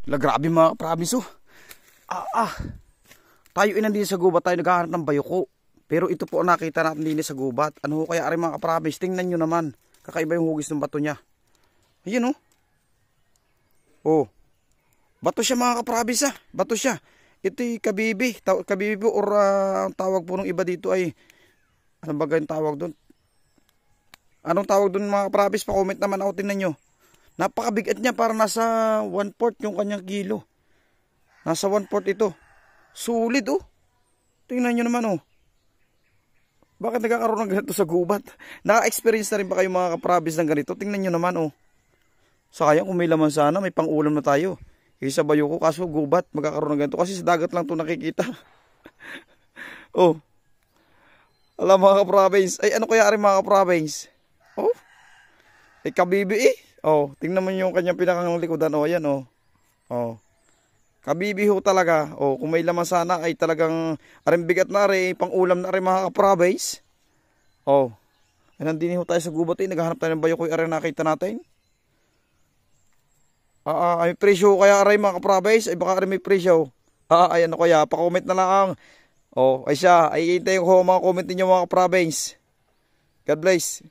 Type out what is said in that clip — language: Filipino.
La, grabe mga kaprabis oh. Tayo inandito sa gubat, tayo naghahanap ng bayoko. Pero ito po nakita natin din sa gubat. Ano ho kaya ari mga kaprabis? Tingnan nyo naman. Kakaiba yung hugis ng bato niya. Ayan oh. Oh. Bato siya mga kaprabis ah. Bato siya. Ito'y kabibi. Kabibi po or tawag po ng iba dito ay anong bagay yung tawag doon? Anong tawag doon mga kaprabis? Pa-comment naman ako, tingnan nyo. Napakabigat niya, para nasa 1/4 yung kanyang kilo. Nasa 1/4 ito. Sulit oh. Tingnan nyo naman oh. Bakit nagkakaroon ng ganito sa gubat? Naka-experience na rin ba kayo mga kaprabis ng ganito? Tingnan nyo naman oh. Sayang kung may laman sana, may pang-ulam na tayo. Isa bayoko, kaso gubat, magkakaroon ng ganito. Kasi sa dagat lang ito nakikita. Oh. Alam mga kaprabis. Ay ano kaya rin mga kaprabis? Oh. Ay kabibi eh. Oh, tingnan mo yung kanyang pinakang likodan. Oh, ayan oh. Oh. Kabibi ho talaga. Oh, kung may laman sana ay talagang aring bigat na rin, pang-ulam na rin mga kaprabis. Oh. Ay nandini ho tayo sa gubat eh. Naghahanap tayo ng bayokoy aring nakita natin. Ay presyo kaya aray mga kaprabis. Ay baka aray may presyo. Ay ano kaya, pa-comment na lang. Oh, ay siya. Ay hintayin ko mga comment ninyo mga kaprabis. God bless.